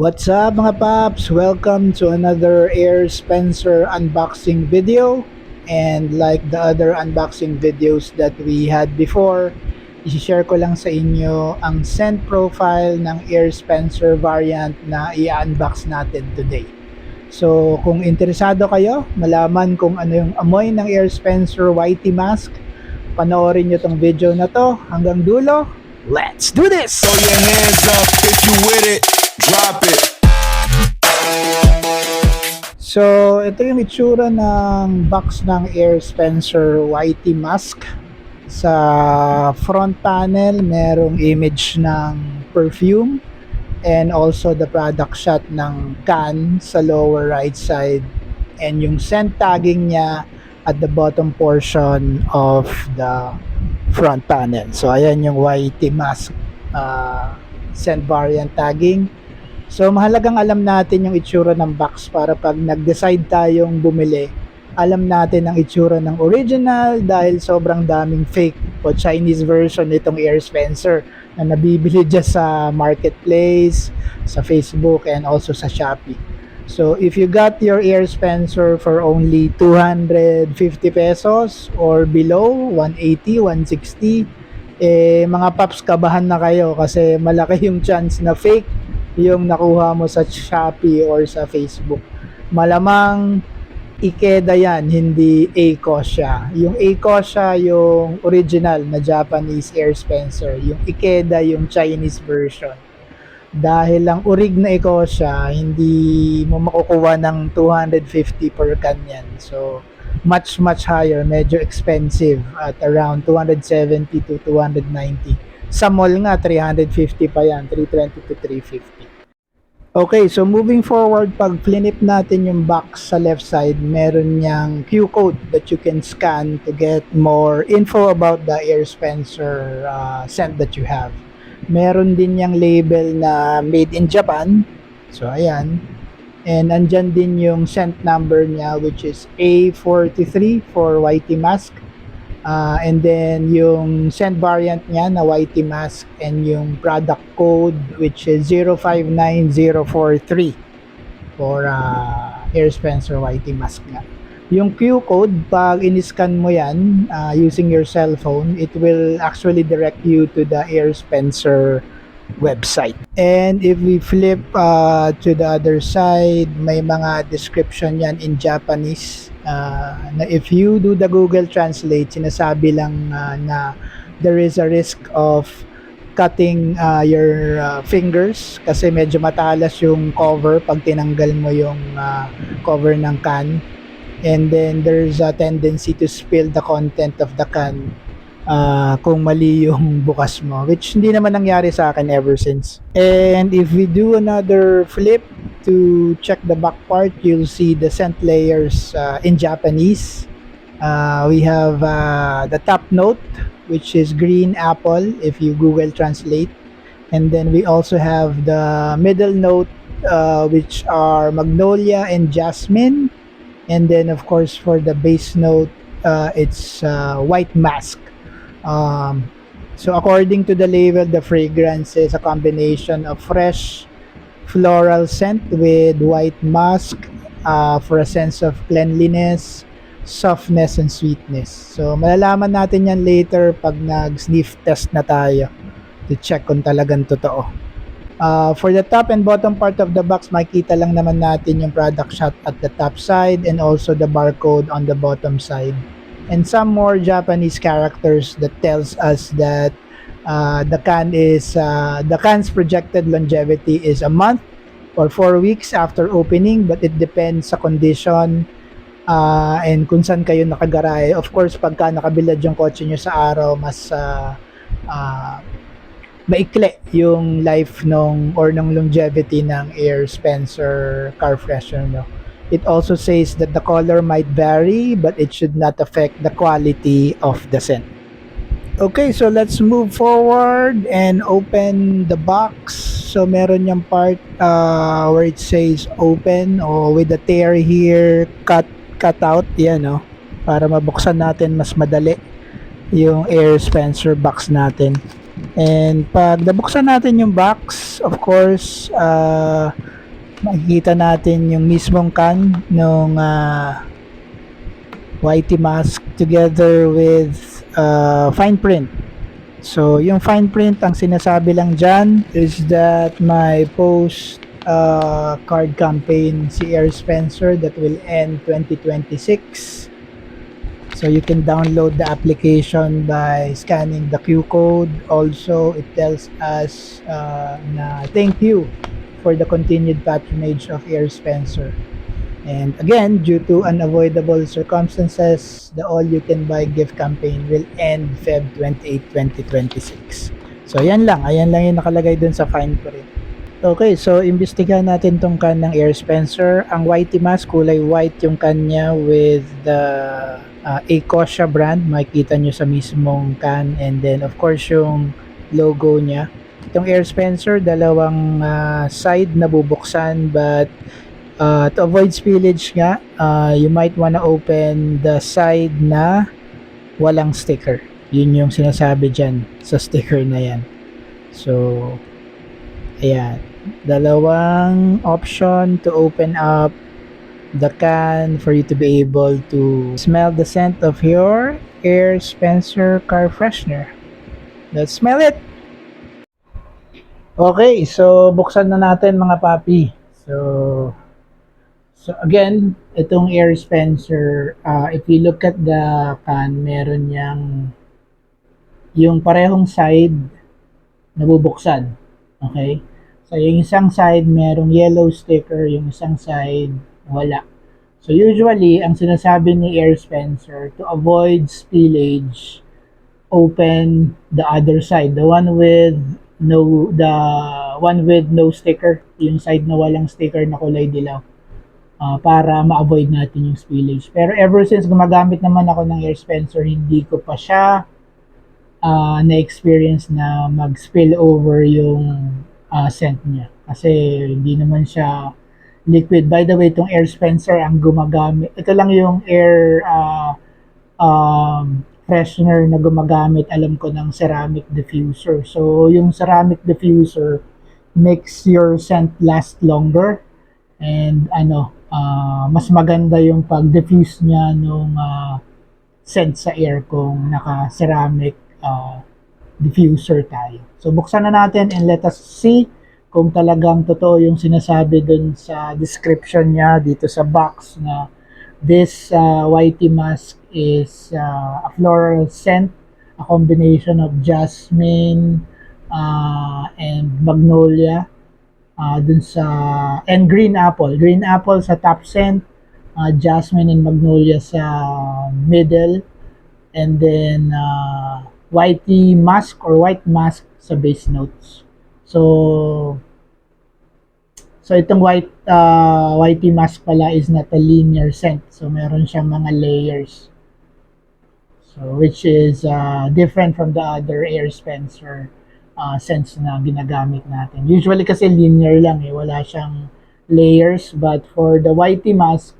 What's up mga paps? Welcome to another Air Spencer unboxing video. And like the other unboxing videos that we had before, i-share ko lang sa inyo ang scent profile ng Air Spencer variant na i-unbox natin today. So kung interesado kayo malaman kung ano yung amoy ng Air Spencer Whitey Mask, panoorin nyo tong video na to hanggang dulo. Let's do this! Throw your hands up if you with it. Drop it. So, ito yung itsura ng box ng Air Spencer Whitey Mask. Sa front panel, merong image ng perfume and also the product shot ng can sa lower right side and yung scent tagging niya at the bottom portion of the front panel. So, ayan yung Whitey Mask scent variant tagging. So mahalagang alam natin yung itsura ng box para pag nag-decide tayong bumili, alam natin ang itsura ng original dahil sobrang daming fake o Chinese version nitong Air Spencer na nabibili dyan sa marketplace, sa Facebook and also sa Shopee. So if you got your Air Spencer for only 250 pesos or below, 180, 160, mga paps kabahan na kayo kasi malaki yung chance na fake yung nakuha mo sa Shopee or sa Facebook. Malamang Ikeda yan, hindi Eikosha. Yung Eikosha yung original na Japanese Air Spencer. Yung Ikeda yung Chinese version. Dahil lang urig na Eikosha, hindi mo makukuha ng 250 per can yan. So, much higher, medyo expensive at around 270 to 290. Sa mall nga, 350 pa yan, 320 to 350. Okay, so moving forward, pag flip natin yung box sa left side, meron niyang Q code that you can scan to get more info about the Air Spencer scent that you have. Meron din niyang label na made in Japan. So, ayan. And andyan din yung scent number niya which is A43 for Whitey Mask. And then yung scent variant niya na Whitey Mask and yung product code which is 059043 for Air Spencer Whitey Mask nga. Yung Q code, pag in-scan mo yan using your cell phone, it will actually direct you to the Air Spencer website. And if we flip to the other side, may mga description yan in Japanese na if you do the Google Translate, sinasabi lang na there is a risk of cutting your fingers kasi medyo matalas yung cover pag tinanggal mo yung cover ng can, and then there's a tendency to spill the content of the can kung mali yung bukas mo, which hindi naman nangyari sa akin ever since. And if we do another flip to check the back part, you'll see the scent layers in Japanese. We have the top note which is green apple if you Google Translate, and then we also have the middle note which are magnolia and jasmine, and then of course for the base note it's white mask. So according to the label, the fragrance is a combination of fresh floral scent with white musk for a sense of cleanliness, softness, and sweetness. So malalaman natin yan later pag nag-sniff test na tayo to check kung talagang totoo. For the top and bottom part of the box, makita lang naman natin yung product shot at the top side and also the barcode on the bottom side. And some more Japanese characters that tells us that the can's projected longevity is a month or 4 weeks after opening, but it depends sa condition and kung saan kayo nakagarahe. Of course, pagka nakabilad yung kotse nyo sa araw, mas maikli yung life ng longevity ng Air Spencer car freshener, no? It also says that the color might vary, but it should not affect the quality of the scent. Okay, so let's move forward and open the box. So meron yung part where it says open or with the tear here, cut out, yan, no? Para mabuksan natin mas madali yung Air Spencer box natin. And pag nabuksan natin yung box, of course, makikita natin yung mismong can nung YT mask together with fine print. So, yung fine print, ang sinasabi lang dyan is that may post card campaign si Air Spencer that will end 2026. So, you can download the application by scanning the Q code. Also, it tells us na thank you for the continued patronage of Air Spencer. And again, due to unavoidable circumstances, the all-you-can-buy gift campaign will end Feb 28, 2026. So, ayan lang yung nakalagay dun sa fine print. Okay, so imbestigahan natin tong can ng Air Spencer. Ang whitey mask, kulay white yung kanya with the Ecosia brand. Makikita nyo sa mismong can. And then, of course, yung logo niya. Itong Air Spencer, dalawang side na bubuksan, but to avoid spillage nga, you might wanna open the side na walang sticker. Yun yung sinasabi dyan sa sticker na yan. So, ayan. Dalawang option to open up the can for you to be able to smell the scent of your Air Spencer car freshener. Let's smell it! Okay, so buksan na natin mga papi. So again, itong Air Spencer, if you look at the can, meron niyang yung parehong side nabubuksan. Okay? So yung isang side merong yellow sticker, yung isang side wala. So usually, ang sinasabi ni Air Spencer, to avoid spillage, open the other side, the one with no sticker, yung side na walang sticker na kulay dilaw. Para ma-avoid natin yung spillage. Pero ever since gumagamit naman ako ng Air Spencer, hindi ko pa siya na-experience na mag-spill over yung scent niya. Kasi hindi naman siya liquid. By the way, itong Air Spencer ang gumagamit. Ito lang yung air freshener na gumagamit, alam ko, ng ceramic diffuser. So, yung ceramic diffuser makes your scent last longer. And mas maganda yung pag-diffuse niya nung scent sa air kung naka-ceramic diffuser tayo. So, buksan na natin and let us see kung talagang totoo yung sinasabi dun sa description niya dito sa box na this whitey mask is a floral scent, a combination of jasmine and magnolia dun sa and green apple sa top scent, jasmine and magnolia sa middle, and then whitey mask or white mask sa base notes. So itong whitey mask pala is not a linear scent. So meron siyang mga layers. So which is different from the other Air Spencer scents na ginagamit natin. Usually kasi linear lang wala siyang layers, but for the whitey mask,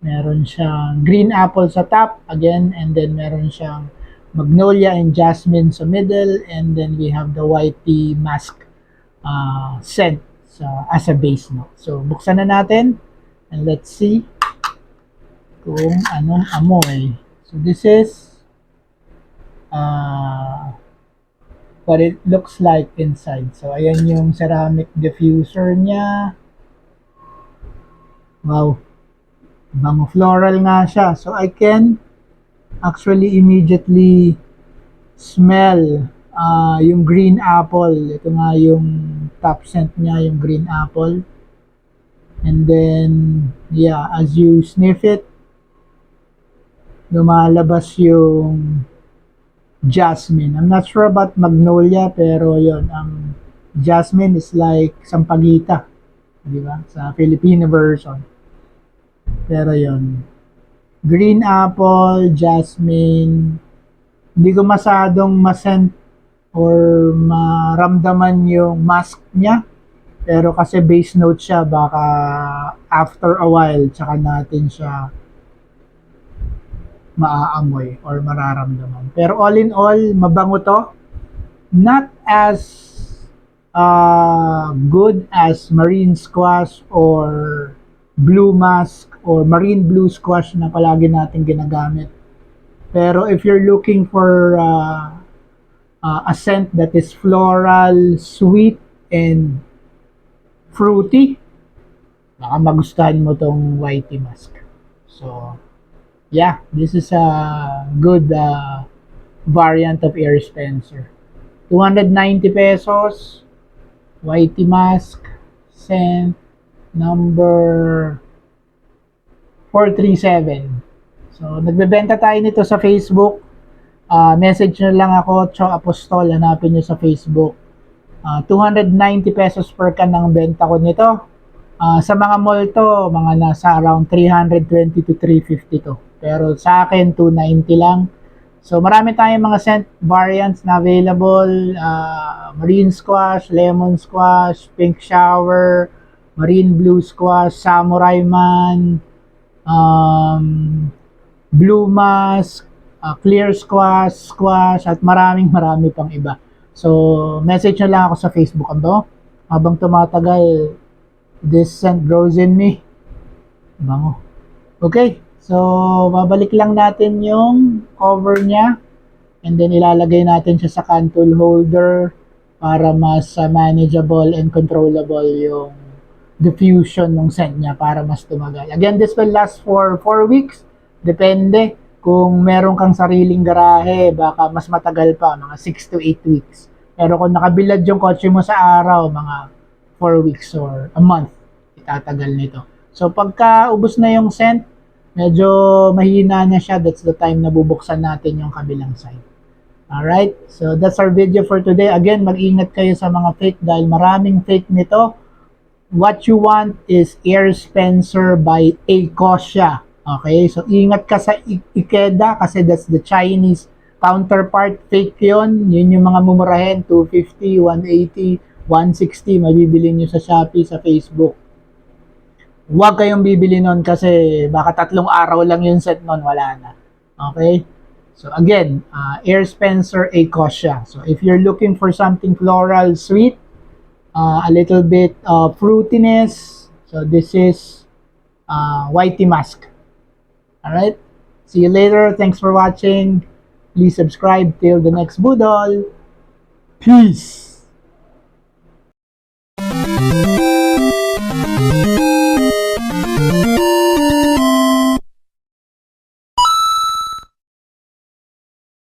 meron siyang green apple sa top again, and then meron siyang magnolia and jasmine sa middle, and then we have the whitey mask scent as a base note. So, buksan na natin and let's see kung anong amoy. So, this is what it looks like inside. So, ayan yung ceramic diffuser niya. Wow. Bango floral nga siya. So, I can actually immediately smell yung green apple. Ito nga yung top scent niya, yung green apple. And then, yeah, as you sniff it, lumalabas yung jasmine. I'm not sure about magnolia, pero yon, ang jasmine is like sampagita, di ba? Sa Filipino version. Pero yon, green apple, jasmine, hindi ko masadong masent or maramdaman yung mask niya. Pero kasi base note siya, baka after a while, tsaka natin siya maaamoy or mararamdaman. Pero all in all, mabango to. not as good as marine squash or blue musk or marine blue squash na palagi natin ginagamit. Pero if you're looking for a scent that is floral, sweet, and fruity, baka magustuhan mo tong whitey musk. So, yeah, this is a good variant of Air Spencer. 290 pesos, whitey musk, scent number 437. So, nagbebenta tayo nito sa Facebook. Message nyo lang ako, Cho Apostol, hanapin nyo sa Facebook. 290 pesos per can ang benta ko nito. Sa mga mall to, mga nasa around 320 to 350 to. Pero sa akin, 290 lang. So, marami tayong mga scent variants na available. Marine squash, lemon squash, pink shower, marine blue squash, samurai man, blue musk, clear squash, at marami pang iba. So, message nyo lang ako sa Facebook. Ano? Habang tumatagal, this scent grows in me. Bango. Okay, so babalik lang natin yung cover niya and then ilalagay natin siya sa can tool holder para mas manageable and controllable yung diffusion ng scent niya para mas tumagal. Again, this will last for 4 weeks. Depende. Kung meron kang sariling garahe, baka mas matagal pa, mga 6 to 8 weeks. Pero kung nakabilad yung kotse mo sa araw, mga 4 weeks or a month, itatagal nito. So, pagka ubos na yung scent, medyo mahina na siya. That's the time na bubuksan natin yung kabilang side. Alright? So, that's our video for today. Again, mag-ingat kayo sa mga fake dahil maraming fake nito. What you want is Air Spencer by Ecosia. Okay, so ingat ka sa Ikeda kasi that's the Chinese counterpart. Fake yun. Yun yung mga mumurahin. 250, 180, 160. Mabibili nyo sa Shopee, sa Facebook. Huwag kayong bibili nun kasi baka 3 araw lang yung set nun. Wala na. Okay? So again, Air Spencer Ecosia. So if you're looking for something floral, sweet, a little bit of fruitiness, so this is whitey musk. Alright, see you later. Thanks for watching. Please subscribe till the next Budol. Peace.